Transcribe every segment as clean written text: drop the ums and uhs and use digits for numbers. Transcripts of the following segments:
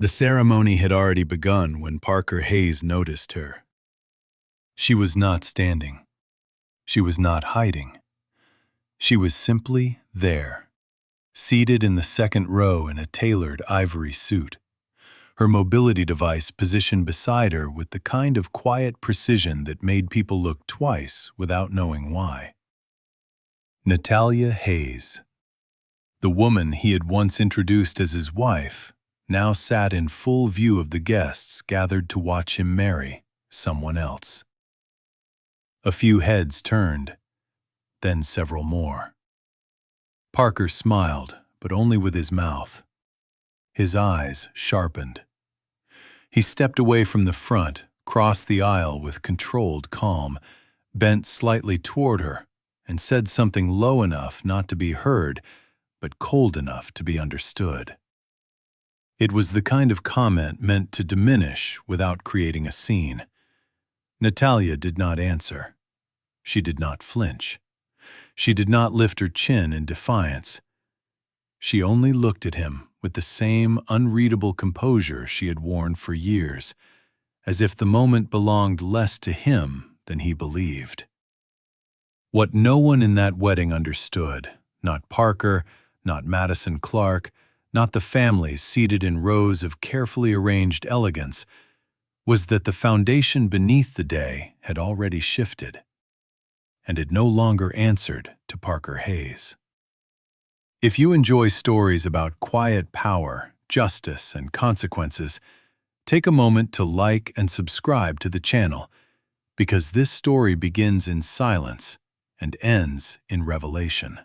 The ceremony had already begun when Parker Hayes noticed her. She was not standing. She was not hiding. She was simply there, seated in the second row in a tailored ivory suit, her mobility device positioned beside her with the kind of quiet precision that made people look twice without knowing why. Natalyia Hayes, the woman he had once introduced as his wife, now sat in full view of the guests gathered to watch him marry someone else. A few heads turned, then several more. Parker smiled, but only with his mouth. His eyes sharpened. He stepped away from the front, crossed the aisle with controlled calm, bent slightly toward her, and said something low enough not to be heard, but cold enough to be understood. It was the kind of comment meant to diminish without creating a scene. Natalyia did not answer. She did not flinch. She did not lift her chin in defiance. She only looked at him with the same unreadable composure she had worn for years, as if the moment belonged less to him than he believed. What no one in that wedding understood, not Parker, not Madison Clark, not the families seated in rows of carefully arranged elegance, was that the foundation beneath the day had already shifted, and it no longer answered to Parker Hayes. If you enjoy stories about quiet power, justice, and consequences, take a moment to like and subscribe to the channel, because this story begins in silence and ends in revelation.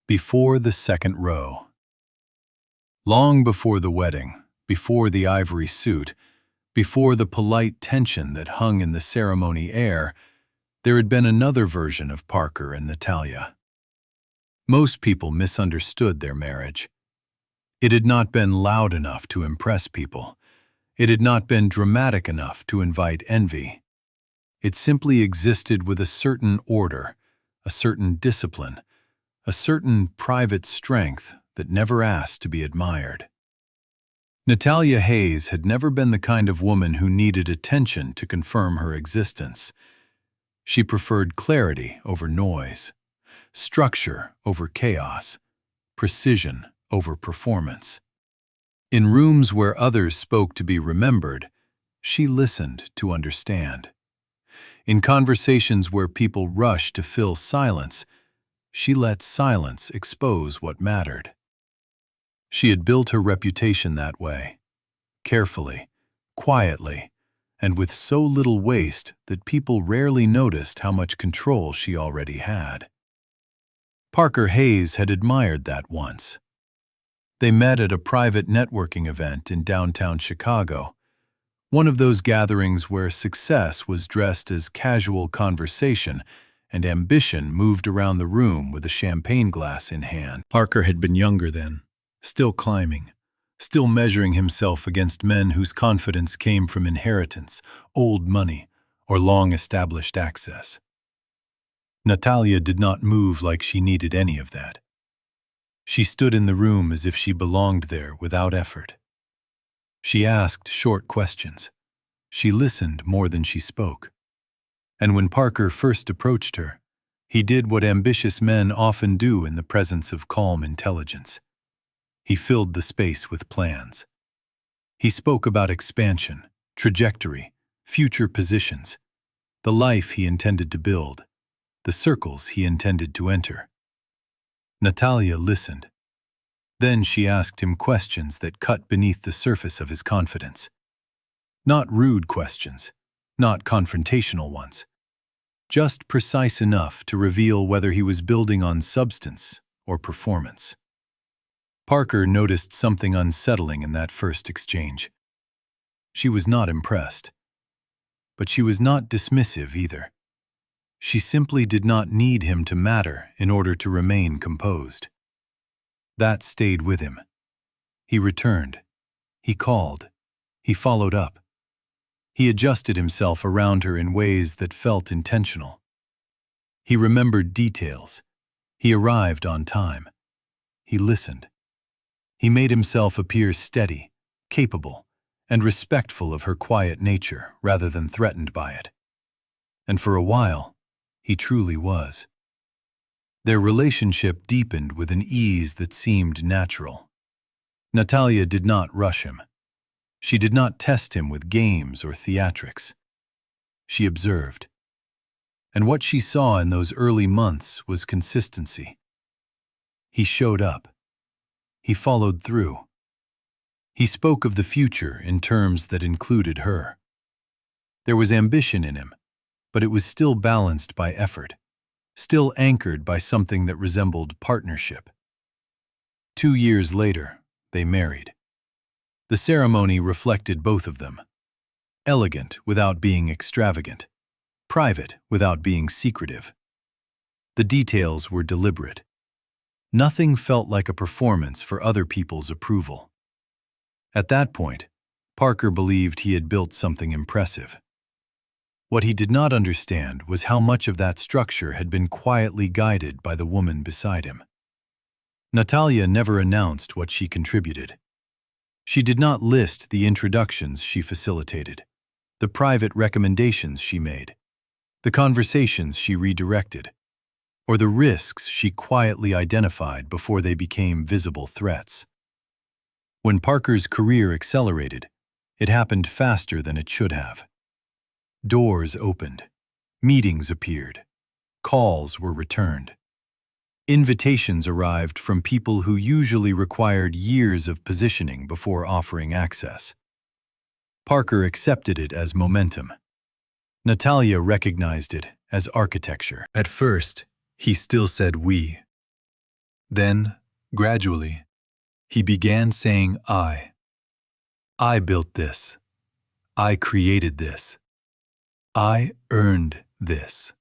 Before the second row. Long before the wedding, before the ivory suit, before the polite tension that hung in the ceremony air, there had been another version of Parker and Natalyia. Most people misunderstood their marriage. It had not been loud enough to impress people. It had not been dramatic enough to invite envy. It simply existed with a certain order, a certain discipline, a certain private strength that never asked to be admired. Natalyia Hayes had never been the kind of woman who needed attention to confirm her existence. She preferred clarity over noise, structure over chaos, precision over performance. In rooms where others spoke to be remembered, she listened to understand. In conversations where people rushed to fill silence, she let silence expose what mattered. She had built her reputation that way, carefully, quietly, and with so little waste that people rarely noticed how much control she already had. Parker Hayes had admired that once. They met at a private networking event in downtown Chicago, one of those gatherings where success was dressed as casual conversation and ambition moved around the room with a champagne glass in hand. Parker had been younger then, still climbing, still measuring himself against men whose confidence came from inheritance, old money, or long-established access. Natalyia did not move like she needed any of that. She stood in the room as if she belonged there without effort. She asked short questions. She listened more than she spoke. And when Parker first approached her, he did what ambitious men often do in the presence of calm intelligence. He filled the space with plans. He spoke about expansion, trajectory, future positions, the life he intended to build, the circles he intended to enter. Natalyia listened. Then she asked him questions that cut beneath the surface of his confidence. Not rude questions, not confrontational ones, just precise enough to reveal whether he was building on substance or performance. Parker noticed something unsettling in that first exchange. She was not impressed, but she was not dismissive either. She simply did not need him to matter in order to remain composed. That stayed with him. He returned. He called. He followed up. He adjusted himself around her in ways that felt intentional. He remembered details. He arrived on time. He listened. He made himself appear steady, capable, and respectful of her quiet nature rather than threatened by it. And for a while, he truly was. Their relationship deepened with an ease that seemed natural. Natalyia did not rush him. She did not test him with games or theatrics. She observed. And what she saw in those early months was consistency. He showed up. He followed through. He spoke of the future in terms that included her. There was ambition in him, but it was still balanced by effort, still anchored by something that resembled partnership. 2 years later, they married. The ceremony reflected both of them. Elegant without being extravagant, private without being secretive. The details were deliberate. Nothing felt like a performance for other people's approval. At that point, Parker believed he had built something impressive. What he did not understand was how much of that structure had been quietly guided by the woman beside him. Natalyia never announced what she contributed. She did not list the introductions she facilitated, the private recommendations she made, the conversations she redirected, or the risks she quietly identified before they became visible threats. When Parker's career accelerated, it happened faster than it should have. Doors opened, meetings appeared, calls were returned. Invitations arrived from people who usually required years of positioning before offering access. Parker accepted it as momentum. Natalyia recognized it as architecture. At first, he still said we. Then, gradually, he began saying I. I built this. I created this. I earned this.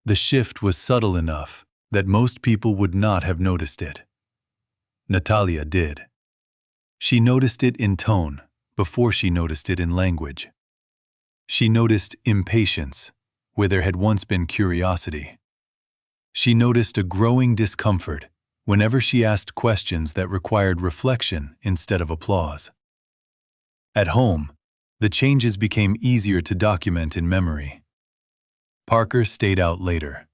The shift was subtle enough that most people would not have noticed it. Natalyia did. She noticed it in tone before she noticed it in language. She noticed impatience where there had once been curiosity. She noticed a growing discomfort whenever she asked questions that required reflection instead of applause. At home, the changes became easier to document in memory. Parker stayed out later.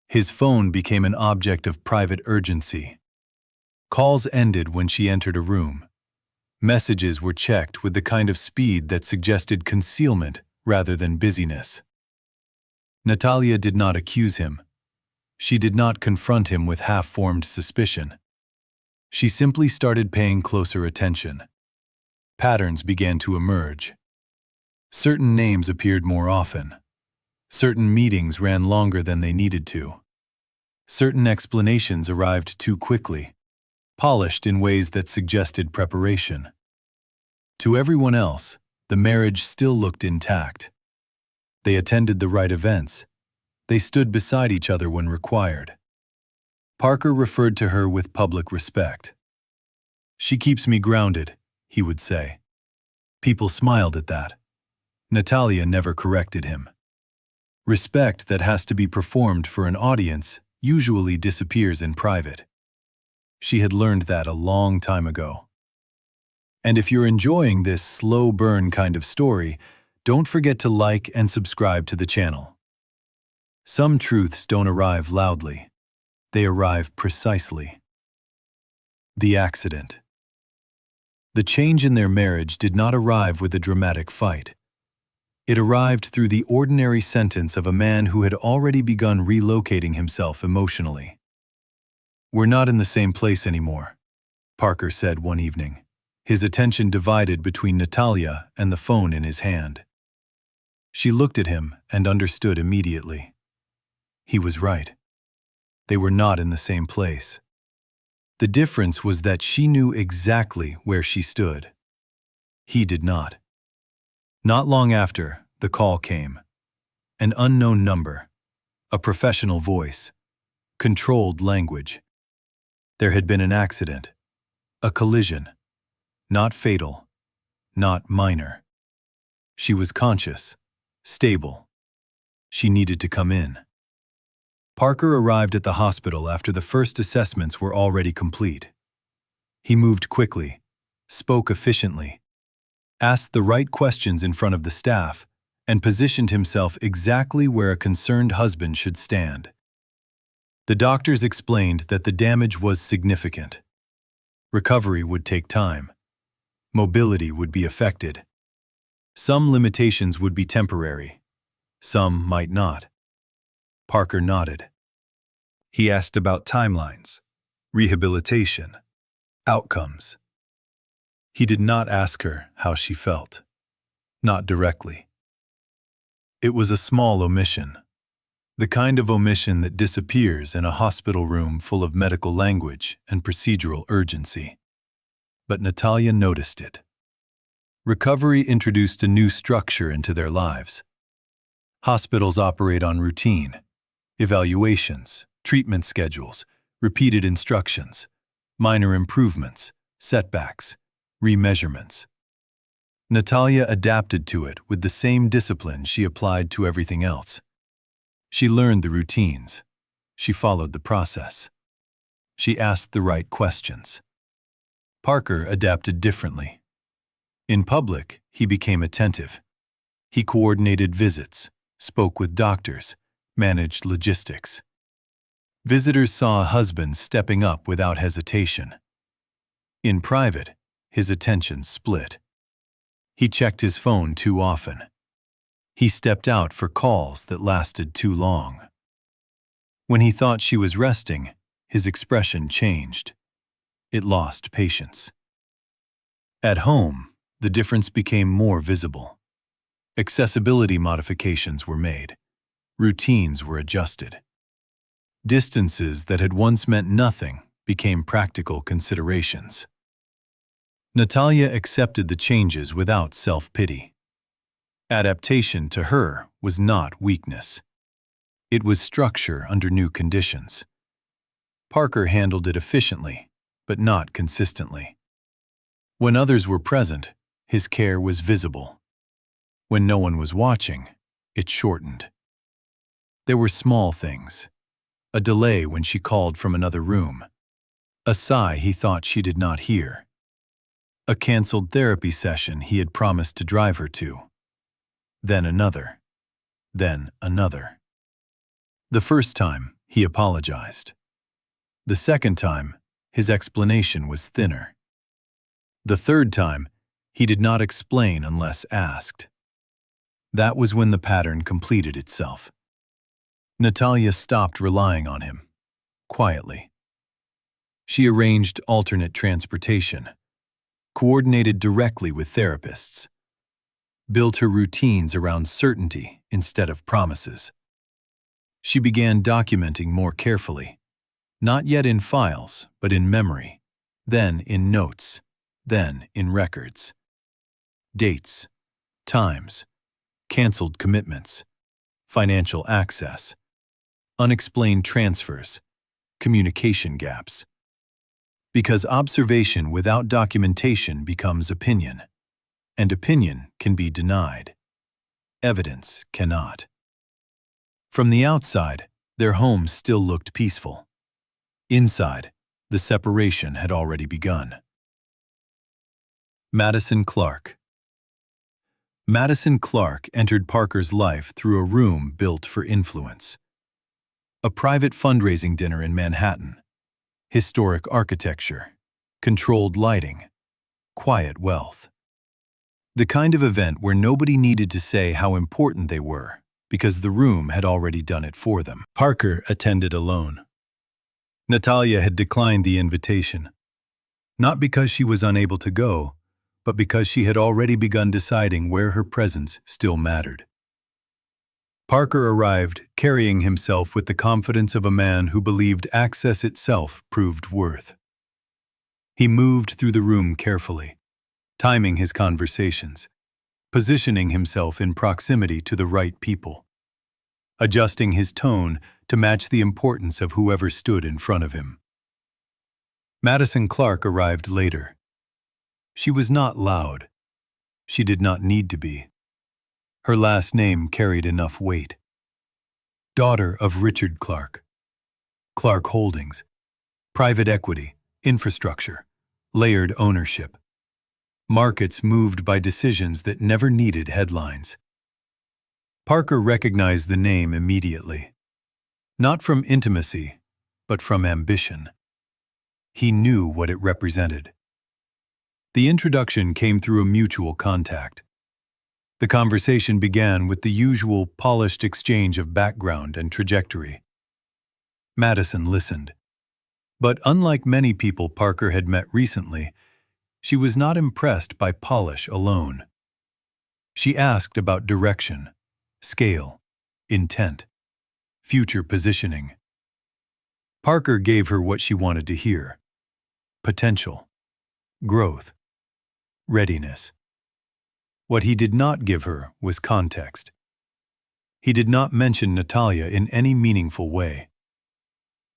His phone became an object of private urgency. Calls ended when she entered a room. Messages were checked with the kind of speed that suggested concealment rather than busyness. Natalyia did not accuse him. She did not confront him with half-formed suspicion. She simply started paying closer attention. Patterns began to emerge. Certain names appeared more often. Certain meetings ran longer than they needed to. Certain explanations arrived too quickly, polished in ways that suggested preparation. To everyone else, the marriage still looked intact. They attended the right events. They stood beside each other when required. Parker referred to her with public respect. "She keeps me grounded," he would say. People smiled at that. Natalyia never corrected him. Respect that has to be performed for an audience usually disappears in private. She had learned that a long time ago. And if you're enjoying this slow burn kind of story, don't forget to like and subscribe to the channel. Some truths don't arrive loudly. They arrive precisely. The accident. The change in their marriage did not arrive with a dramatic fight. It arrived through the ordinary sentence of a man who had already begun relocating himself emotionally. "We're not in the same place anymore," Parker said one evening, his attention divided between Natalyia and the phone in his hand. She looked at him and understood immediately. He was right. They were not in the same place. The difference was that she knew exactly where she stood. He did not. Not long after, the call came. An unknown number, a professional voice, controlled language. There had been an accident, a collision, not fatal, not minor. She was conscious, stable. She needed to come in. Parker arrived at the hospital after the first assessments were already complete. He moved quickly, spoke efficiently, asked the right questions in front of the staff, and positioned himself exactly where a concerned husband should stand. The doctors explained that the damage was significant. Recovery would take time. Mobility would be affected. Some limitations would be temporary. Some might not. Parker nodded. He asked about timelines, rehabilitation, outcomes. He did not ask her how she felt. Not directly. It was a small omission. The kind of omission that disappears in a hospital room full of medical language and procedural urgency. But Natalyia noticed it. Recovery introduced a new structure into their lives. Hospitals operate on routine, evaluations, treatment schedules, repeated instructions, minor improvements, setbacks, remeasurements. Natalyia adapted to it with the same discipline she applied to everything else. She learned the routines. She followed the process. She asked the right questions. Parker adapted differently. In public, he became attentive. He coordinated visits, spoke with doctors, managed logistics. Visitors saw a husband stepping up without hesitation. In private, his attention split. He checked his phone too often. He stepped out for calls that lasted too long. When he thought she was resting, his expression changed. It lost patience. At home, the difference became more visible. Accessibility modifications were made. Routines were adjusted. Distances that had once meant nothing became practical considerations. Natalyia accepted the changes without self-pity. Adaptation to her was not weakness. It was structure under new conditions. Parker handled it efficiently, but not consistently. When others were present, his care was visible. When no one was watching, it shortened. There were small things. A delay when she called from another room. A sigh he thought she did not hear. A canceled therapy session he had promised to drive her to. Then another. Then another. The first time, he apologized. The second time, his explanation was thinner. The third time, he did not explain unless asked. That was when the pattern completed itself. Natalyia stopped relying on him, quietly. She arranged alternate transportation, coordinated directly with therapists, built her routines around certainty instead of promises. She began documenting more carefully, not yet in files, but in memory, then in notes, then in records. Dates, times, canceled commitments, financial access, unexplained transfers, communication gaps. Because observation without documentation becomes opinion, and opinion can be denied. Evidence cannot. From the outside, their home still looked peaceful. Inside, the separation had already begun. Madison Clark. Madison Clark entered Parker's life through a room built for influence. A private fundraising dinner in Manhattan. Historic architecture, controlled lighting, quiet wealth. The kind of event where nobody needed to say how important they were, because the room had already done it for them. Parker attended alone. Natalyia had declined the invitation, not because she was unable to go, but because she had already begun deciding where her presence still mattered. Parker arrived carrying himself with the confidence of a man who believed access itself proved worth. He moved through the room carefully, timing his conversations, positioning himself in proximity to the right people, adjusting his tone to match the importance of whoever stood in front of him. Madison Clark arrived later. She was not loud. She did not need to be. Her last name carried enough weight. Daughter of Richard Clark. Clark Holdings. Private equity, infrastructure, layered ownership. Markets moved by decisions that never needed headlines. Parker recognized the name immediately. Not from intimacy, but from ambition. He knew what it represented. The introduction came through a mutual contact. The conversation began with the usual polished exchange of background and trajectory. Madison listened. But unlike many people Parker had met recently, she was not impressed by polish alone. She asked about direction, scale, intent, future positioning. Parker gave her what she wanted to hear: potential, growth, readiness. What he did not give her was context. He did not mention Natalyia in any meaningful way.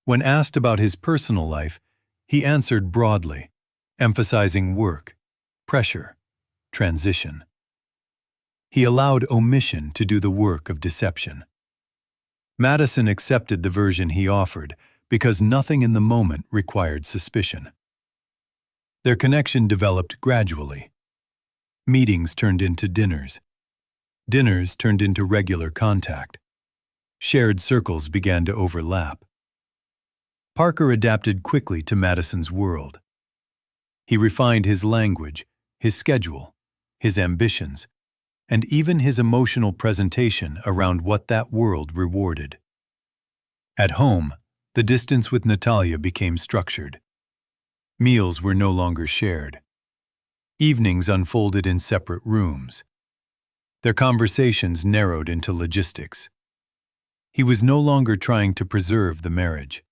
When asked about his personal life, he answered broadly, emphasizing work, pressure, transition. He allowed omission to do the work of deception. Madison accepted the version he offered because nothing in the moment required suspicion. Their connection developed gradually. Meetings turned into dinners. Dinners turned into regular contact. Shared circles began to overlap. Parker adapted quickly to Madison's world. He refined his language, his schedule, his ambitions, and even his emotional presentation around what that world rewarded. At home, the distance with Natalyia became structured. Meals were no longer shared. Evenings unfolded in separate rooms. Their conversations narrowed into logistics. He was no longer trying to preserve the marriage.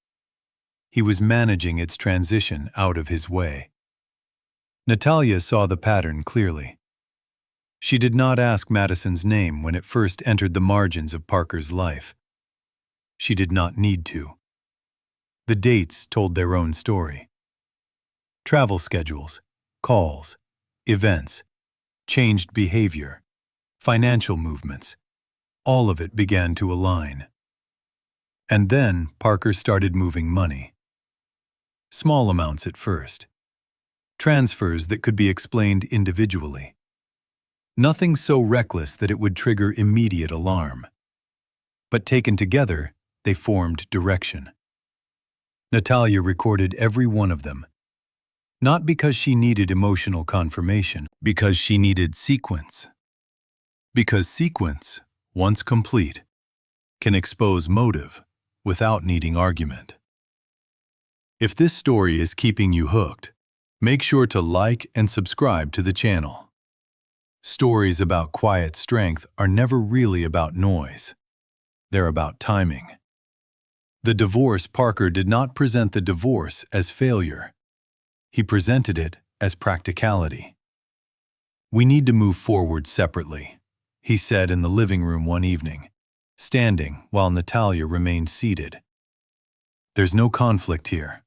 He was managing its transition out of his way. Natalyia saw the pattern clearly. She did not ask Madison's name when it first entered the margins of Parker's life. She did not need to. The dates told their own story. Travel schedules, calls, events, changed behavior, financial movements, all of it began to align. And then Parker started moving money. Small amounts at first. Transfers that could be explained individually. Nothing so reckless that it would trigger immediate alarm. But taken together, they formed direction. Natalyia recorded every one of them. Not because she needed emotional confirmation, because she needed sequence. Because sequence, once complete, can expose motive without needing argument. If this story is keeping you hooked, make sure to like and subscribe to the channel. Stories about quiet strength are never really about noise. They're about timing. The divorce Parker did not present the divorce as failure. He presented it as practicality. "We need to move forward separately," he said in the living room one evening, standing while Natalyia remained seated. "There's no conflict here.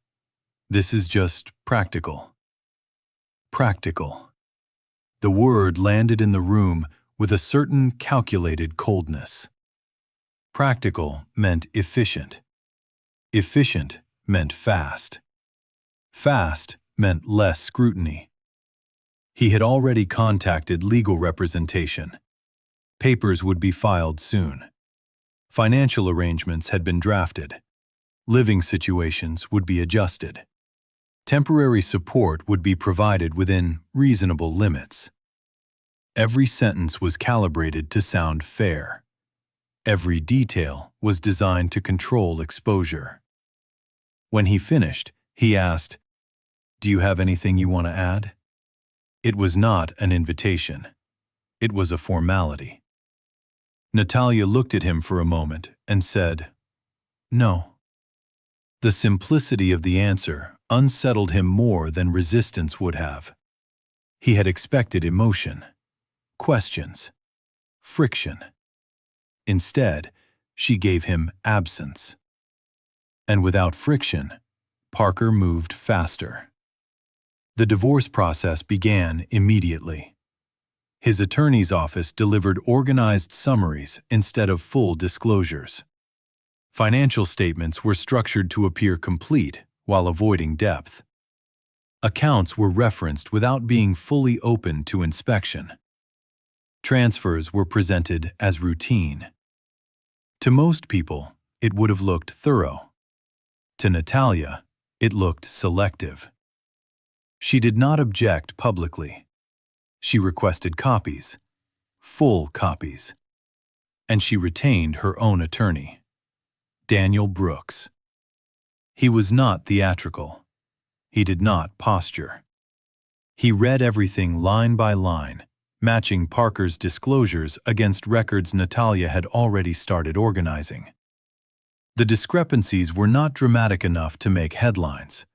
This is just practical." Practical. The word landed in the room with a certain calculated coldness. Practical meant efficient. Efficient meant fast. Fast meant less scrutiny. He had already contacted legal representation. Papers would be filed soon. Financial arrangements had been drafted. Living situations would be adjusted. Temporary support would be provided within reasonable limits. Every sentence was calibrated to sound fair. Every detail was designed to control exposure. When he finished, he asked, "Do you have anything you want to add?" It was not an invitation. It was a formality. Natalyia looked at him for a moment and said, "No." The simplicity of the answer unsettled him more than resistance would have. He had expected emotion, questions, friction. Instead, she gave him absence. And without friction, Parker moved faster. The divorce process began immediately. His attorney's office delivered organized summaries instead of full disclosures. Financial statements were structured to appear complete while avoiding depth. Accounts were referenced without being fully opened to inspection. Transfers were presented as routine. To most people, it would have looked thorough. To Natalyia, it looked selective. She did not object publicly. She requested copies, full copies, and she retained her own attorney, Daniel Brooks. He was not theatrical. He did not posture. He read everything line by line, matching Parker's disclosures against records Natalyia had already started organizing. The discrepancies were not dramatic enough to make headlines.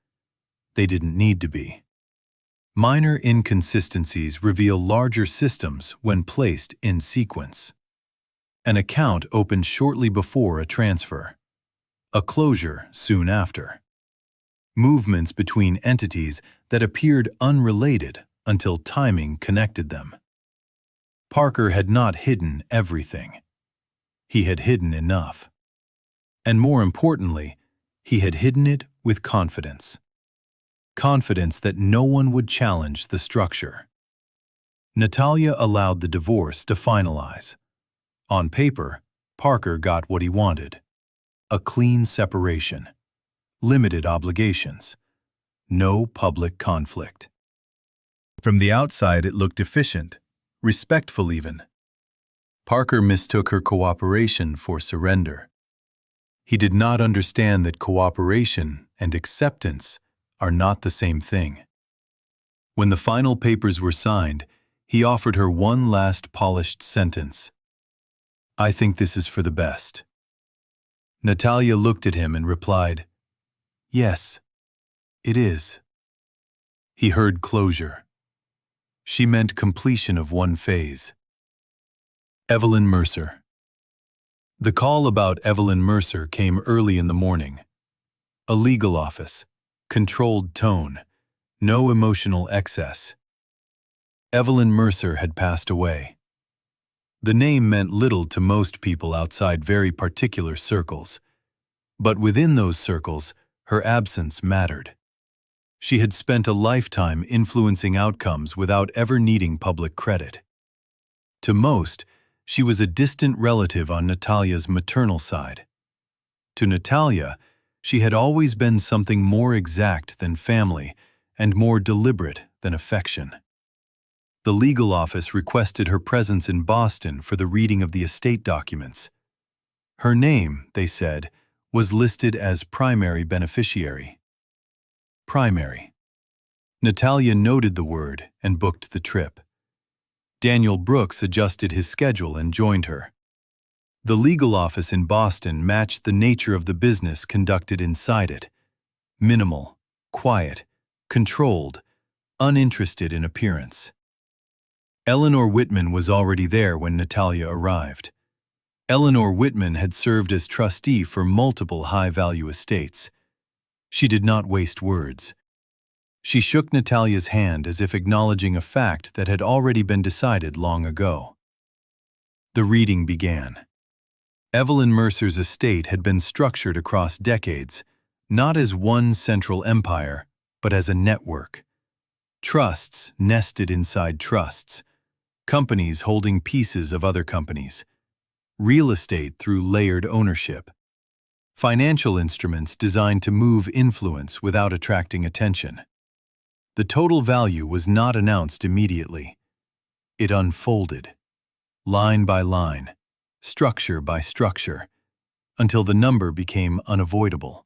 They didn't need to be. Minor inconsistencies reveal larger systems when placed in sequence. An account opened shortly before a transfer. A closure soon after. Movements between entities that appeared unrelated until timing connected them. Parker had not hidden everything. He had hidden enough. And more importantly, he had hidden it with confidence. Confidence that no one would challenge the structure. Natalyia allowed the divorce to finalize. On paper, Parker got what he wanted. A clean separation. Limited obligations. No public conflict. From the outside, it looked efficient, respectful even. Parker mistook her cooperation for surrender. He did not understand that cooperation and acceptance are not the same thing. When the final papers were signed, he offered her one last polished sentence. "I think this is for the best." Natalyia looked at him and replied, "Yes, it is." He heard closure. She meant completion of one phase. Evelyn Mercer. The call about Evelyn Mercer came early in the morning. A legal office, controlled tone, no emotional excess. Evelyn Mercer had passed away. The name meant little to most people outside very particular circles, but within those circles, her absence mattered. She had spent a lifetime influencing outcomes without ever needing public credit. To most, she was a distant relative on Natalya's maternal side. To Natalyia, she had always been something more exact than family and more deliberate than affection. The legal office requested her presence in Boston for the reading of the estate documents. Her name, they said, was listed as primary beneficiary. Primary. Natalyia noted the word and booked the trip. Daniel Brooks adjusted his schedule and joined her. The legal office in Boston matched the nature of the business conducted inside it. Minimal, quiet, controlled, uninterested in appearance. Eleanor Whitman was already there when Natalyia arrived. Eleanor Whitman had served as trustee for multiple high-value estates. She did not waste words. She shook Natalya's hand as if acknowledging a fact that had already been decided long ago. The reading began. Evelyn Mercer's estate had been structured across decades, not as one central empire, but as a network. Trusts nested inside trusts, companies holding pieces of other companies, real estate through layered ownership, financial instruments designed to move influence without attracting attention. The total value was not announced immediately. It unfolded, line by line, structure by structure, until the number became unavoidable.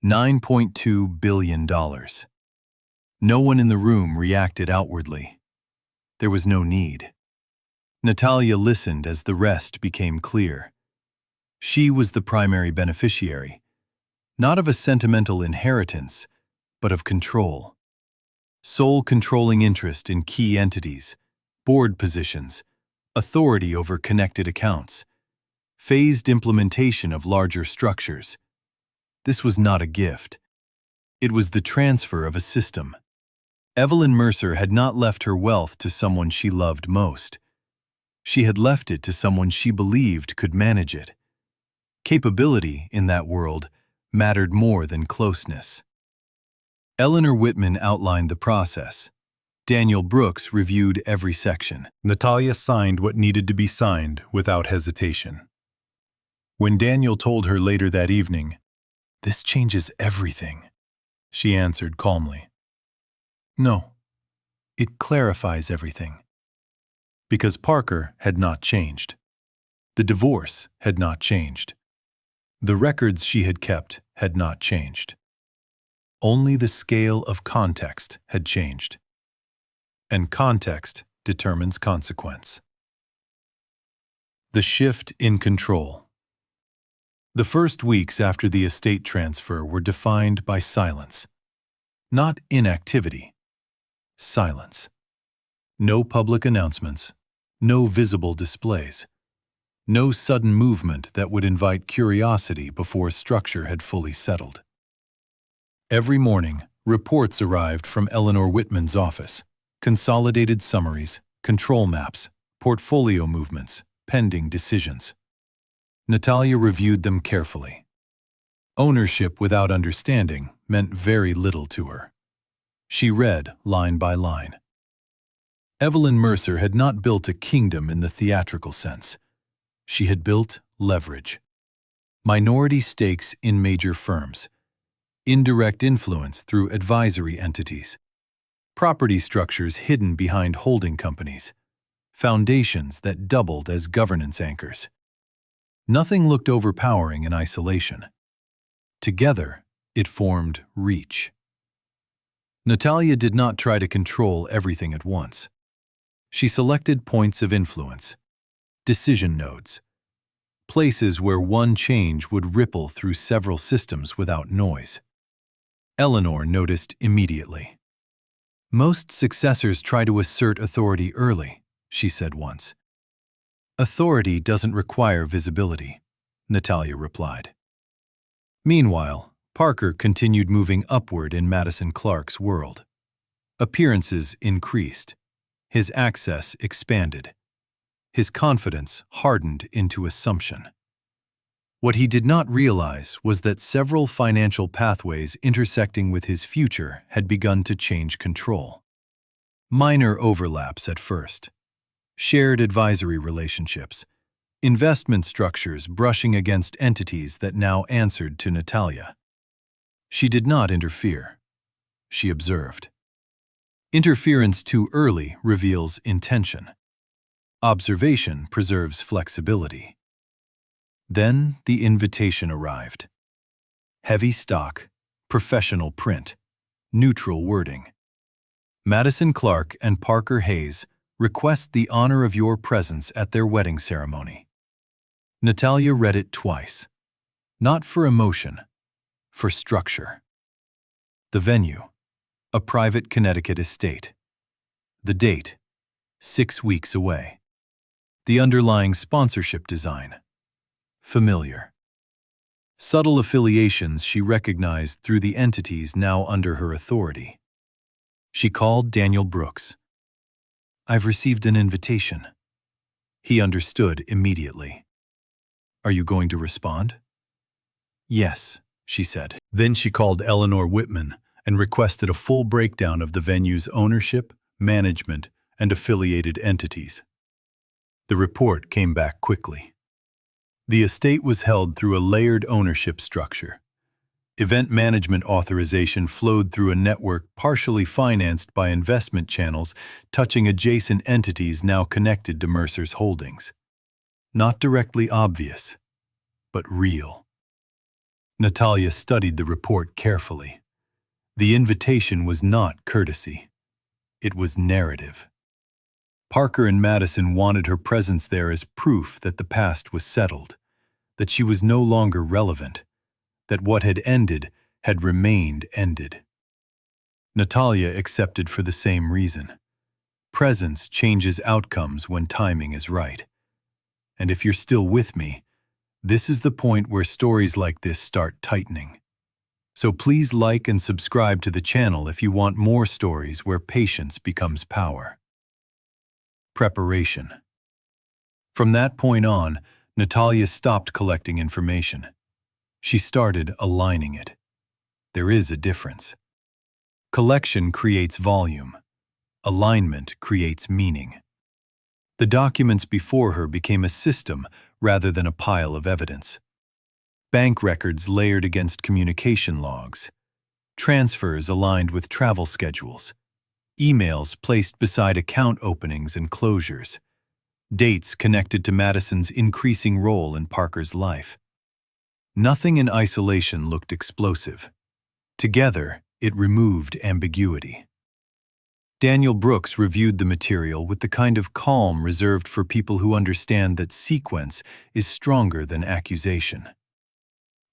$9.2 billion. No one in the room reacted outwardly. There was no need. Natalyia listened as the rest became clear. She was the primary beneficiary, not of a sentimental inheritance, but of control. Sole controlling interest in key entities, board positions, authority over connected accounts, phased implementation of larger structures. This was not a gift. It was the transfer of a system. Evelyn Mercer had not left her wealth to someone she loved most. She had left it to someone she believed could manage it. Capability, in that world, mattered more than closeness. Eleanor Whitman outlined the process. Daniel Brooks reviewed every section. Natalyia signed what needed to be signed without hesitation. When Daniel told her later that evening, "This changes everything," she answered calmly, "No, it clarifies everything." Because Parker had not changed. The divorce had not changed. The records she had kept had not changed. Only the scale of context had changed. And context determines consequence. The shift in control. The first weeks after the estate transfer were defined by silence. Not inactivity. Silence. No public announcements. No visible displays. No sudden movement that would invite curiosity before structure had fully settled. Every morning, reports arrived from Eleanor Whitman's office. Consolidated summaries, control maps, portfolio movements, pending decisions. Natalyia reviewed them carefully. Ownership without understanding meant very little to her. She read line by line. Evelyn Mercer had not built a kingdom in the theatrical sense. She had built leverage. Minority stakes in major firms. Indirect influence through advisory entities. Property structures hidden behind holding companies. Foundations that doubled as governance anchors. Nothing looked overpowering in isolation. Together, it formed reach. Natalyia did not try to control everything at once. She selected points of influence, decision nodes, places where one change would ripple through several systems without noise. Eleanor noticed immediately. "Most successors try to assert authority early," she said once. "Authority doesn't require visibility," Natalyia replied. Meanwhile, Parker continued moving upward in Madison Clark's world. Appearances increased. His access expanded. His confidence hardened into assumption. What he did not realize was that several financial pathways intersecting with his future had begun to change control. Minor overlaps at first. Shared advisory relationships. Investment structures brushing against entities that now answered to Natalyia. She did not interfere. She observed. Interference too early reveals intention. Observation preserves flexibility. Then the invitation arrived. Heavy stock, professional print, neutral wording. Madison Clark and Parker Hayes request the honor of your presence at their wedding ceremony. Natalyia read it twice. Not for emotion, for structure. The venue, a private Connecticut estate. The date, 6 weeks away. The underlying sponsorship design, familiar. Subtle affiliations she recognized through the entities now under her authority. She called Daniel Brooks. "I've received an invitation." He understood immediately. "Are you going to respond?" "Yes," she said. Then she called Eleanor Whitman and requested a full breakdown of the venue's ownership, management, and affiliated entities. The report came back quickly. The estate was held through a layered ownership structure. Event management authorization flowed through a network partially financed by investment channels touching adjacent entities now connected to Mercer's holdings. Not directly obvious, but real. Natalyia studied the report carefully. The invitation was not courtesy. It was narrative. Parker and Madison wanted her presence there as proof that the past was settled, that she was no longer relevant, that what had ended had remained ended. Natalyia accepted for the same reason. Presence changes outcomes when timing is right. And if you're still with me, this is the point where stories like this start tightening. So please like and subscribe to the channel if you want more stories where patience becomes power. Preparation. From that point on, Natalyia stopped collecting information. She started aligning it. There is a difference. Collection creates volume. Alignment creates meaning. The documents before her became a system rather than a pile of evidence. Bank records layered against communication logs. Transfers aligned with travel schedules. Emails placed beside account openings and closures. Dates connected to Madison's increasing role in Parker's life. Nothing in isolation looked explosive. Together, it removed ambiguity. Daniel Brooks reviewed the material with the kind of calm reserved for people who understand that sequence is stronger than accusation.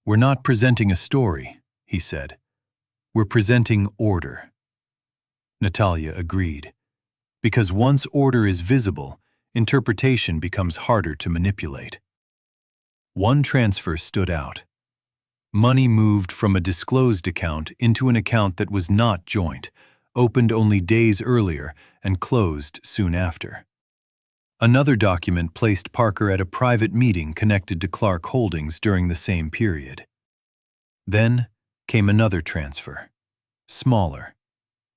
"We're not presenting a story," he said. "We're presenting order." Natalyia agreed. Because once order is visible, interpretation becomes harder to manipulate. One transfer stood out. Money moved from a disclosed account into an account that was not joint, opened only days earlier and closed soon after. Another document placed Parker at a private meeting connected to Clark Holdings during the same period. Then came another transfer, smaller,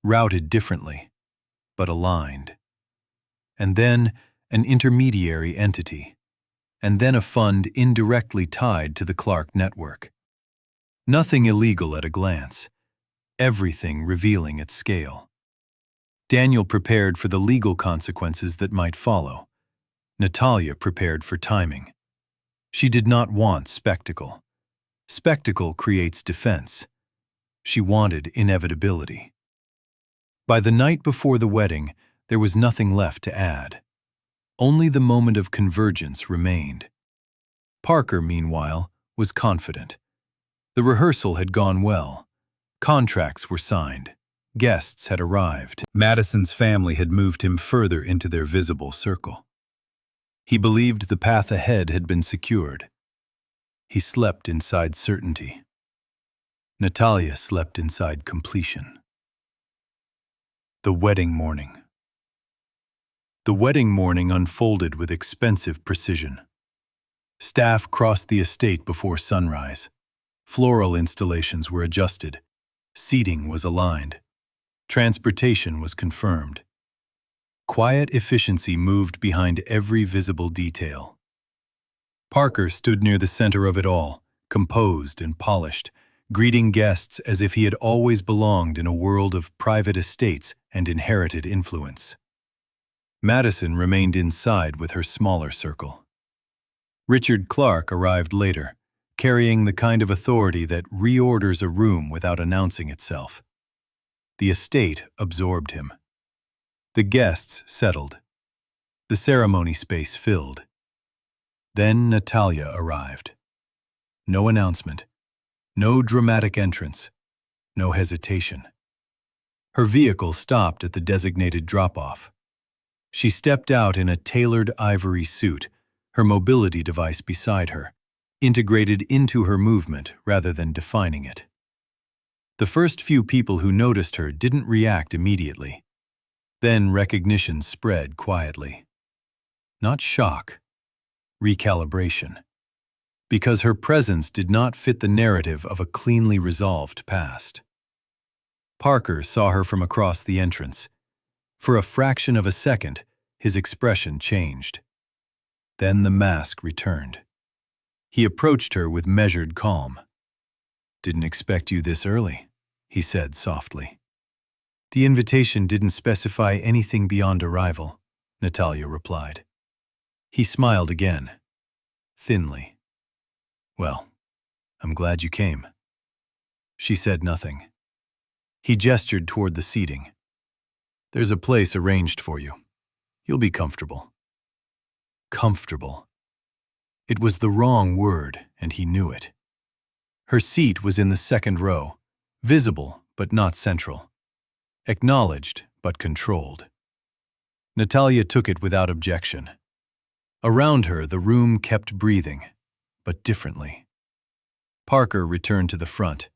routed differently, but aligned. And then an intermediary entity, and then a fund indirectly tied to the Clark network. Nothing illegal at a glance, everything revealing its scale. Daniel prepared for the legal consequences that might follow. Natalyia prepared for timing. She did not want spectacle. Spectacle creates defense. She wanted inevitability. By the night before the wedding, there was nothing left to add. Only the moment of convergence remained. Parker, meanwhile, was confident. The rehearsal had gone well. Contracts were signed. Guests had arrived. Madison's family had moved him further into their visible circle. He believed the path ahead had been secured. He slept inside certainty. Natalyia slept inside completion. The wedding morning. The wedding morning unfolded with expensive precision. Staff crossed the estate before sunrise. Floral installations were adjusted. Seating was aligned. Transportation was confirmed. Quiet efficiency moved behind every visible detail. Parker stood near the center of it all, composed and polished, greeting guests as if he had always belonged in a world of private estates and inherited influence. Madison remained inside with her smaller circle. Richard Clark arrived later, carrying the kind of authority that reorders a room without announcing itself. The estate absorbed him. The guests settled. The ceremony space filled. Then Natalyia arrived. No announcement, no dramatic entrance, no hesitation. Her vehicle stopped at the designated drop-off. She stepped out in a tailored ivory suit, her mobility device beside her, integrated into her movement rather than defining it. The first few people who noticed her didn't react immediately. Then recognition spread quietly. Not shock, recalibration. Because her presence did not fit the narrative of a cleanly resolved past. Parker saw her from across the entrance. For a fraction of a second, his expression changed. Then the mask returned. He approached her with measured calm. "Didn't expect you this early," he said softly. "The invitation didn't specify anything beyond arrival," Natalyia replied. He smiled again, thinly. "Well, I'm glad you came." She said nothing. He gestured toward the seating. "There's a place arranged for you. You'll be comfortable." Comfortable. It was the wrong word, and he knew it. Her seat was in the second row, visible but not central, acknowledged but controlled. Natalyia took it without objection. Around her, the room kept breathing, but differently. Parker returned to the front.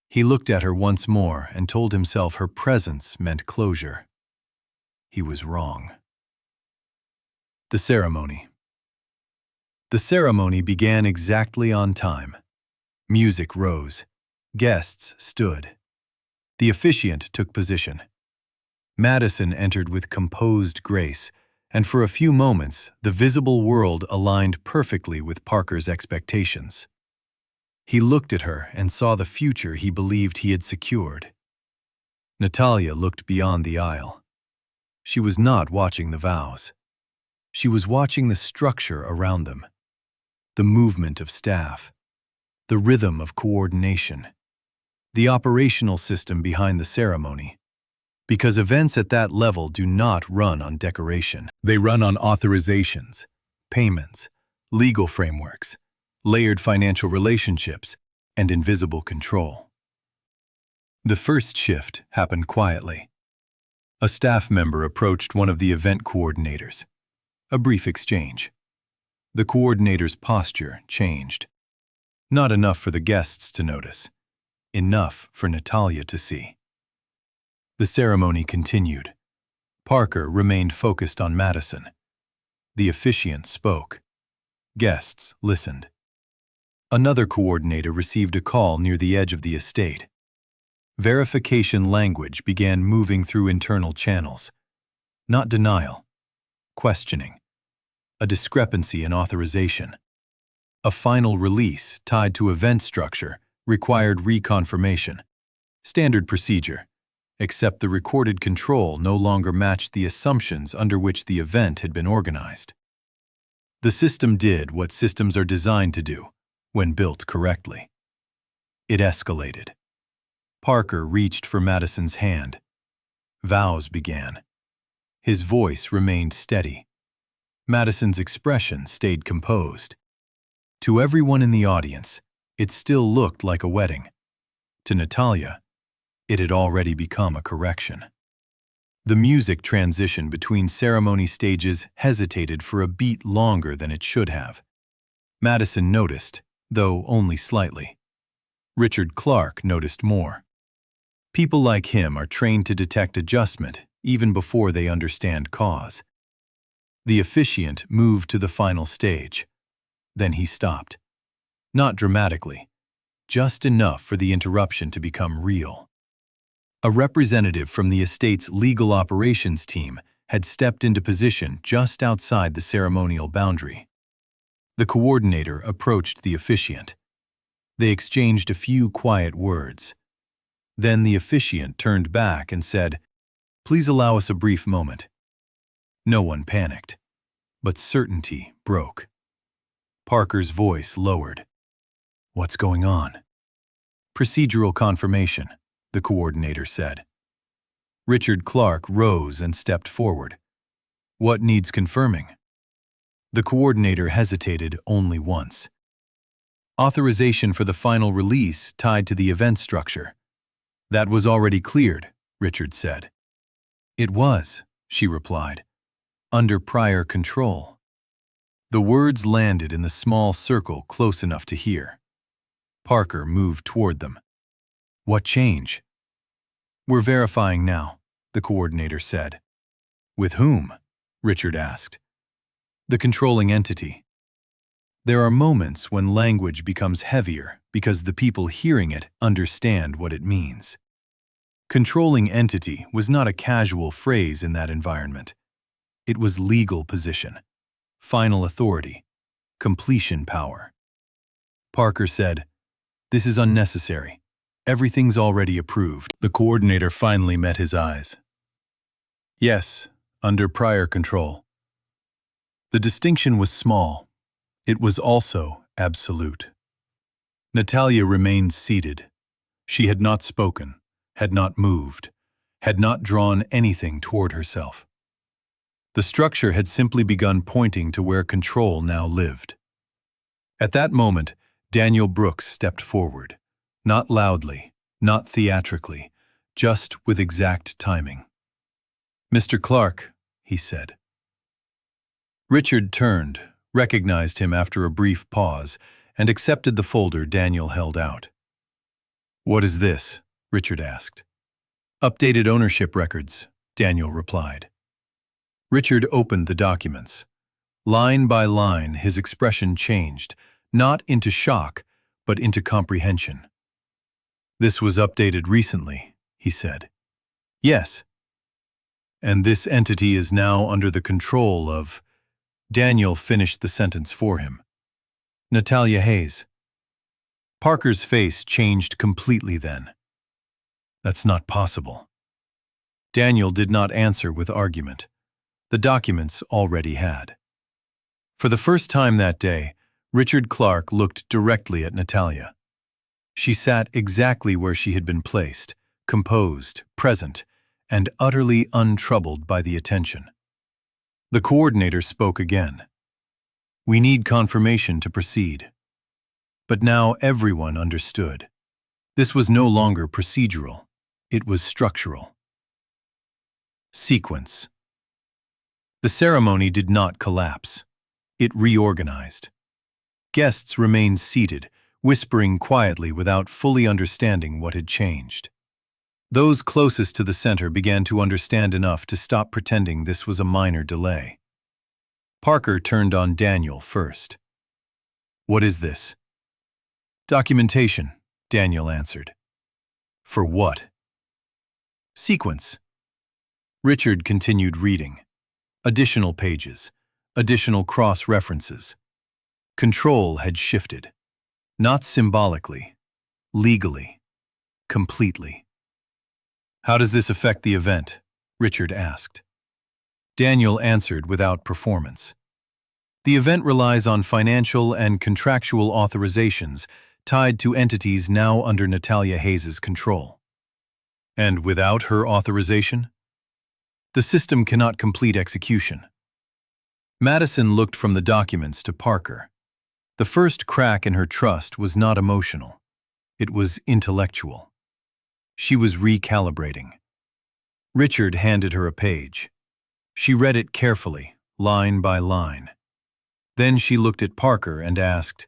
He looked at her once more and told himself her presence meant closure. He was wrong. The ceremony. The ceremony began exactly on time. Music rose. Guests stood. The officiant took position. Madison entered with composed grace, and for a few moments the visible world aligned perfectly with Parker's expectations. He looked at her and saw the future he believed he had secured. Natalyia looked beyond the aisle. She was not watching the vows. She was watching the structure around them, the movement of staff, the rhythm of coordination, the operational system behind the ceremony. Because events at that level do not run on decoration. They run on authorizations, payments, legal frameworks, layered financial relationships, and invisible control. The first shift happened quietly. A staff member approached one of the event coordinators. A brief exchange. The coordinator's posture changed. Not enough for the guests to notice. Enough for Natalyia to see. The ceremony continued. Parker remained focused on Madison. The officiant spoke. Guests listened. Another coordinator received a call near the edge of the estate. Verification language began moving through internal channels. Not denial. Questioning. A discrepancy in authorization. A final release tied to event structure required reconfirmation. Standard procedure. Except the recorded control no longer matched the assumptions under which the event had been organized. The system did what systems are designed to do, when built correctly. It escalated. Parker reached for Madison's hand. Vows began. His voice remained steady. Madison's expression stayed composed. To everyone in the audience, it still looked like a wedding. To Natalyia, it had already become a correction. The music transition between ceremony stages hesitated for a beat longer than it should have. Madison noticed, though only slightly. Richard Clark noticed more. People like him are trained to detect adjustment even before they understand cause. The officiant moved to the final stage. Then he stopped. Not dramatically, just enough for the interruption to become real. A representative from the estate's legal operations team had stepped into position just outside the ceremonial boundary. The coordinator approached the officiant. They exchanged a few quiet words. Then the officiant turned back and said, "Please allow us a brief moment." No one panicked, but certainty broke. Parker's voice lowered. "What's going on?" "Procedural confirmation," the coordinator said. Richard Clark rose and stepped forward. "What needs confirming?" The coordinator hesitated only once. "Authorization for the final release tied to the event structure." "That was already cleared," Richard said. "It was," she replied, "under prior control." The words landed in the small circle close enough to hear. Parker moved toward them. "What change?" "We're verifying now," the coordinator said. "With whom?" Richard asked. "The controlling entity." There are moments when language becomes heavier because the people hearing it understand what it means. Controlling entity was not a casual phrase in that environment. It was legal position, final authority, completion power. Parker said, "This is unnecessary. Everything's already approved." The coordinator finally met his eyes. "Yes, under prior control." The distinction was small. It was also absolute. Natalyia remained seated. She had not spoken, had not moved, had not drawn anything toward herself. The structure had simply begun pointing to where control now lived. At that moment, Daniel Brooks stepped forward. Not loudly, not theatrically, just with exact timing. "Mr. Clark," he said. Richard turned, recognized him after a brief pause, and accepted the folder Daniel held out. "What is this?" Richard asked. "Updated ownership records," Daniel replied. Richard opened the documents. Line by line, his expression changed, not into shock, but into comprehension. "This was updated recently," he said. Yes. And this entity is now under the control of... Daniel finished the sentence for him. Natalyia Hayes. Parker's face changed completely then. That's not possible. Daniel did not answer with argument. The documents already had. For the first time that day, Richard Clark looked directly at Natalyia. She sat exactly where she had been placed, composed, present, and utterly untroubled by the attention. The coordinator spoke again. We need confirmation to proceed. But now everyone understood. This was no longer procedural. It was structural. Sequence. The ceremony did not collapse. It reorganized. Guests remained seated, whispering quietly without fully understanding what had changed. Those closest to the center began to understand enough to stop pretending this was a minor delay. Parker turned on Daniel first. What is this? Documentation, Daniel answered. For what? Sequence. Richard continued reading. Additional pages, additional cross-references. Control had shifted. Not symbolically, legally, completely. How does this affect the event? Richard asked. Daniel answered without performance. The event relies on financial and contractual authorizations tied to entities now under Natalyia Hayes' control. And without her authorization? The system cannot complete execution. Madison looked from the documents to Parker. The first crack in her trust was not emotional. It was intellectual. She was recalibrating. Richard handed her a page. She read it carefully, line by line. Then she looked at Parker and asked,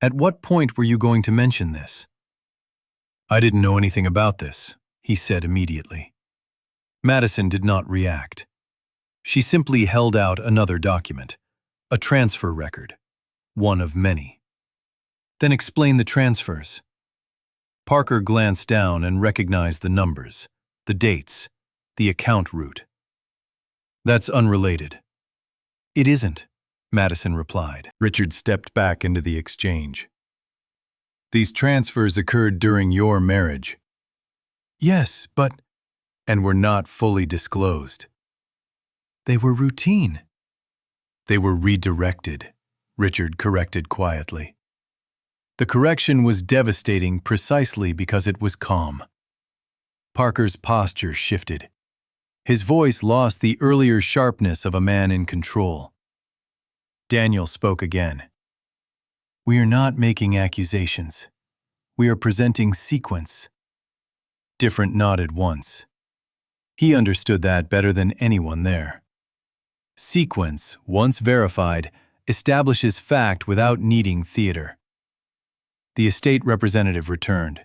"At what point were you going to mention this?" "I didn't know anything about this," he said immediately. Madison did not react. She simply held out another document, a transfer record, one of many. "Then explain the transfers." Parker glanced down and recognized the numbers, the dates, the account route. "That's unrelated." "It isn't," Madison replied. Richard stepped back into the exchange. "These transfers occurred during your marriage." "Yes, but..." "And were not fully disclosed." "They were routine." "They were redirected," Richard corrected quietly. The correction was devastating precisely because it was calm. Parker's posture shifted. His voice lost the earlier sharpness of a man in control. Daniel spoke again. "We are not making accusations. We are presenting sequence." Different nodded once. He understood that better than anyone there. Sequence, once verified, establishes fact without needing theater. The estate representative returned.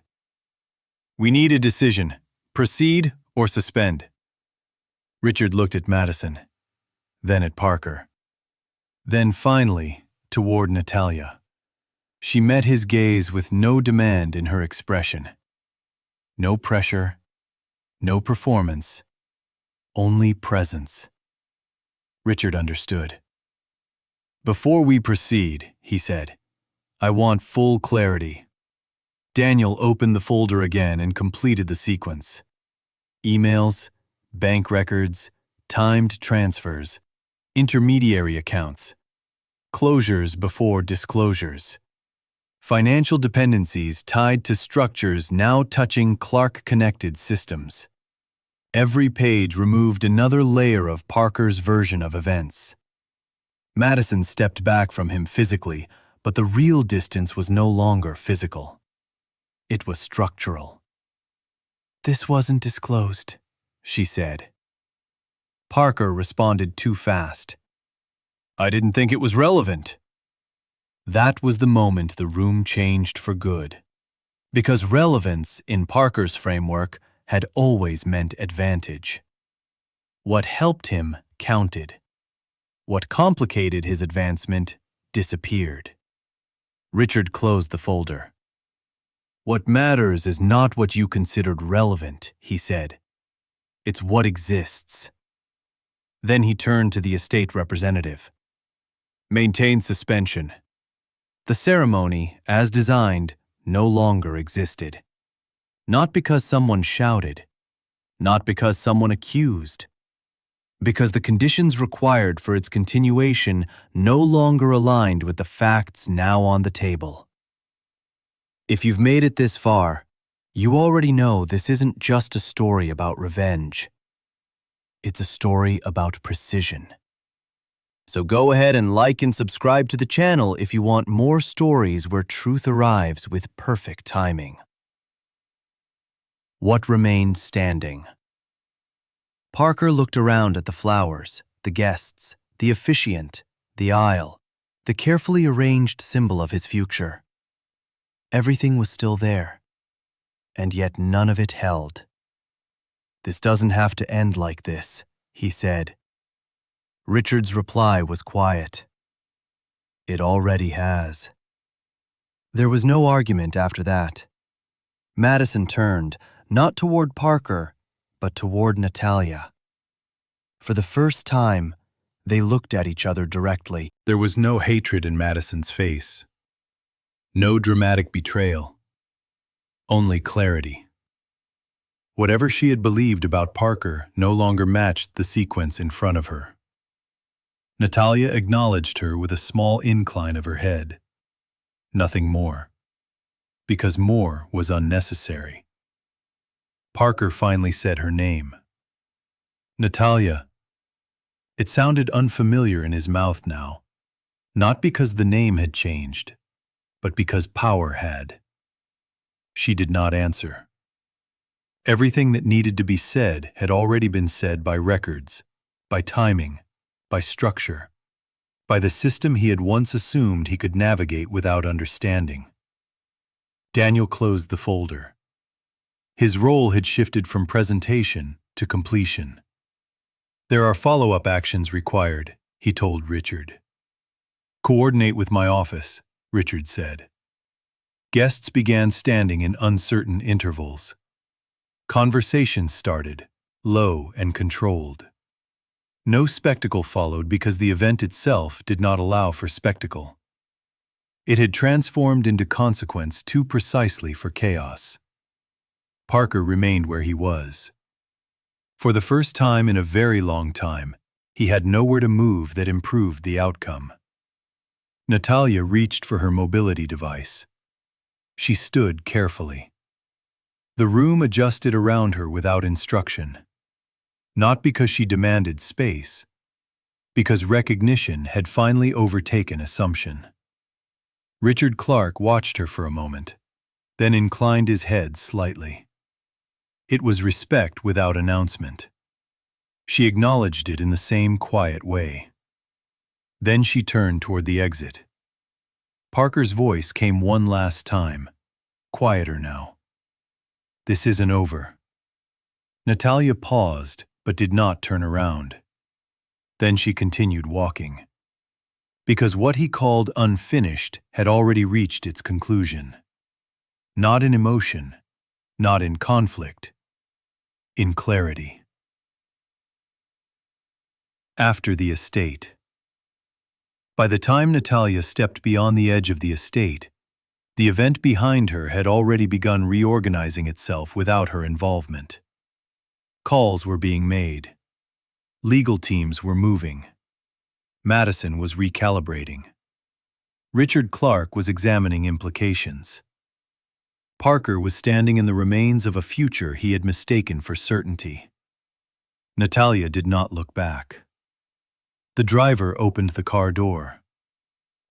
"We need a decision. Proceed or suspend." Richard looked at Madison, then at Parker. Then finally, toward Natalyia. She met his gaze with no demand in her expression. No pressure, no performance, only presence. Richard understood. "Before we proceed," he said, "I want full clarity." Daniel opened the folder again and completed the sequence. Emails, bank records, timed transfers, intermediary accounts, closures before disclosures, financial dependencies tied to structures now touching Clark-connected systems. Every page removed another layer of Parker's version of events. Madison stepped back from him physically, but the real distance was no longer physical. It was structural. "This wasn't disclosed," she said. Parker responded too fast. "I didn't think it was relevant." That was the moment the room changed for good. Because relevance, in Parker's framework, had always meant advantage. What helped him counted. What complicated his advancement disappeared. Richard closed the folder. "What matters is not what you considered relevant," he said. "It's what exists." Then he turned to the estate representative. "Maintain suspension." The ceremony, as designed, no longer existed. Not because someone shouted, not because someone accused, because the conditions required for its continuation no longer aligned with the facts now on the table. If you've made it this far, you already know this isn't just a story about revenge. It's a story about precision. So go ahead and like and subscribe to the channel if you want more stories where truth arrives with perfect timing. What remained standing? Parker looked around at the flowers, the guests, the officiant, the aisle, the carefully arranged symbol of his future. Everything was still there, and yet none of it held. "This doesn't have to end like this," he said. Richard's reply was quiet. "It already has." There was no argument after that. Madison turned, not toward Parker, but toward Natalyia. For the first time, they looked at each other directly. There was no hatred in Madison's face. No dramatic betrayal. Only clarity. Whatever she had believed about Parker no longer matched the sequence in front of her. Natalyia acknowledged her with a small incline of her head. Nothing more. Because more was unnecessary. Parker finally said her name. Natalyia. It sounded unfamiliar in his mouth now, not because the name had changed, but because power had. She did not answer. Everything that needed to be said had already been said by records, by timing, by structure, by the system he had once assumed he could navigate without understanding. Daniel closed the folder. His role had shifted from presentation to completion. "There are follow-up actions required," he told Richard. "Coordinate with my office," Richard said. Guests began standing in uncertain intervals. Conversations started, low and controlled. No spectacle followed because the event itself did not allow for spectacle. It had transformed into consequence too precisely for chaos. Parker remained where he was. For the first time in a very long time, he had nowhere to move that improved the outcome. Natalyia reached for her mobility device. She stood carefully. The room adjusted around her without instruction. Not because she demanded space, because recognition had finally overtaken assumption. Richard Clark watched her for a moment, then inclined his head slightly. It was respect without announcement. She acknowledged it in the same quiet way. Then she turned toward the exit. Parker's voice came one last time, quieter now. "This isn't over." Natalyia paused, but did not turn around. Then she continued walking. Because what he called unfinished had already reached its conclusion. Not in emotion, not in conflict, in clarity. After the estate. By the time Natalyia stepped beyond the edge of the estate, the event behind her had already begun reorganizing itself without her involvement. Calls were being made. Legal teams were moving. Madison was recalibrating. Richard Clark was examining implications. Parker was standing in the remains of a future he had mistaken for certainty. Natalyia did not look back. The driver opened the car door.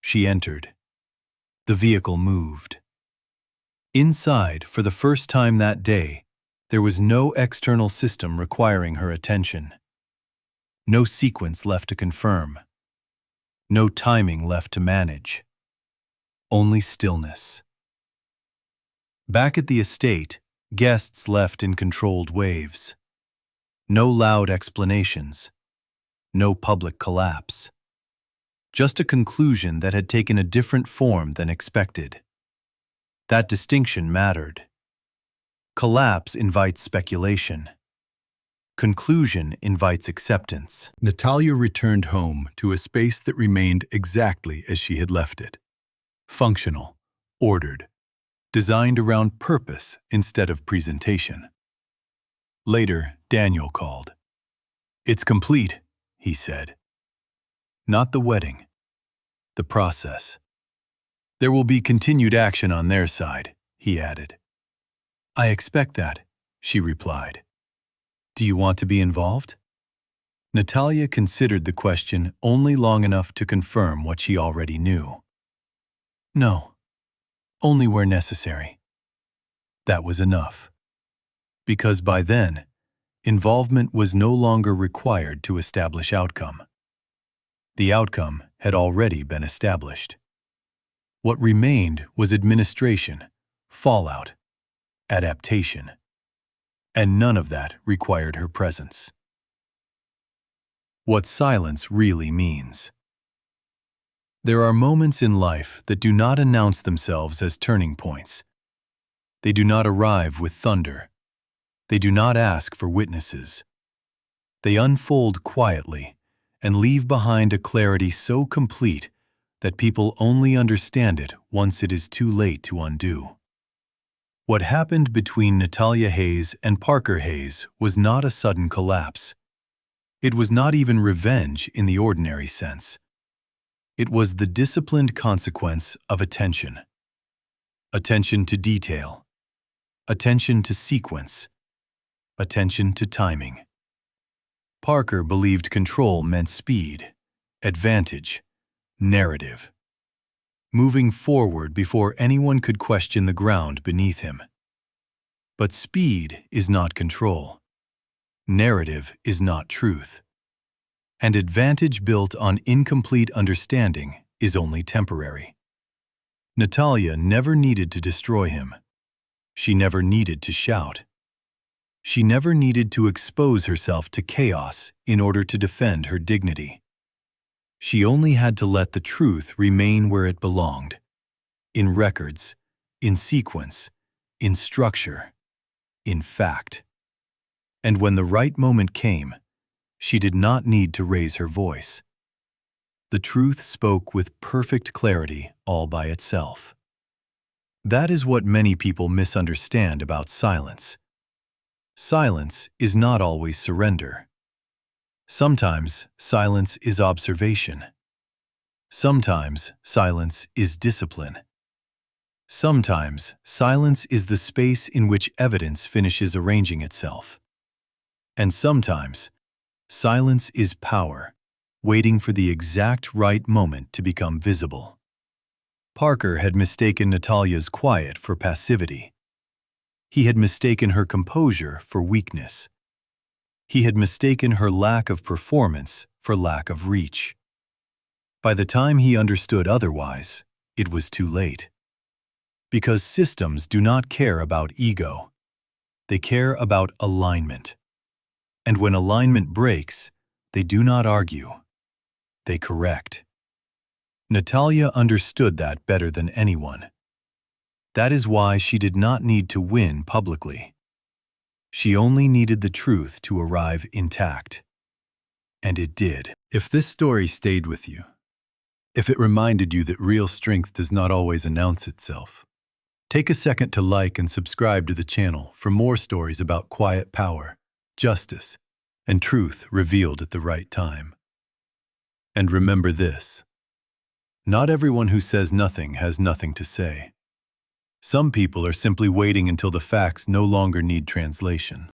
She entered. The vehicle moved. Inside, for the first time that day, there was no external system requiring her attention. No sequence left to confirm. No timing left to manage. Only stillness. Back at the estate, guests left in controlled waves. No loud explanations. No public collapse. Just a conclusion that had taken a different form than expected. That distinction mattered. Collapse invites speculation. Conclusion invites acceptance. Natalyia returned home to a space that remained exactly as she had left it. Functional, ordered, designed around purpose instead of presentation. Later, Daniel called. "It's complete," he said. "Not the wedding, the process. There will be continued action on their side," he added. "I expect that," she replied. "Do you want to be involved?" Natalyia considered the question only long enough to confirm what she already knew. "No, only where necessary." That was enough. Because by then, involvement was no longer required to establish outcome. The outcome had already been established. What remained was administration, fallout, adaptation. And none of that required her presence. What silence really means. There are moments in life that do not announce themselves as turning points. They do not arrive with thunder. They do not ask for witnesses. They unfold quietly and leave behind a clarity so complete that people only understand it once it is too late to undo. What happened between Natalyia Hayes and Parker Hayes was not a sudden collapse. It was not even revenge in the ordinary sense. It was the disciplined consequence of attention. Attention to detail. Attention to sequence. Attention to timing. Parker believed control meant speed, advantage, narrative. Moving forward before anyone could question the ground beneath him. But speed is not control. Narrative is not truth. And advantage built on incomplete understanding is only temporary. Natalyia never needed to destroy him. She never needed to shout. She never needed to expose herself to chaos in order to defend her dignity. She only had to let the truth remain where it belonged, in records, in sequence, in structure, in fact. And when the right moment came, she did not need to raise her voice. The truth spoke with perfect clarity all by itself. That is what many people misunderstand about silence. Silence is not always surrender. Sometimes silence is observation. Sometimes silence is discipline. Sometimes silence is the space in which evidence finishes arranging itself. And sometimes silence is power, waiting for the exact right moment to become visible. Parker had mistaken Natalyia's quiet for passivity. He had mistaken her composure for weakness. He had mistaken her lack of performance for lack of reach. By the time he understood otherwise, it was too late. Because systems do not care about ego. They care about alignment. And when alignment breaks, they do not argue. They correct. Natalyia understood that better than anyone. That is why she did not need to win publicly. She only needed the truth to arrive intact. And it did. If this story stayed with you, if it reminded you that real strength does not always announce itself, take a second to like and subscribe to the channel for more stories about quiet power, justice, and truth revealed at the right time. And remember this: not everyone who says nothing has nothing to say. Some people are simply waiting until the facts no longer need translation.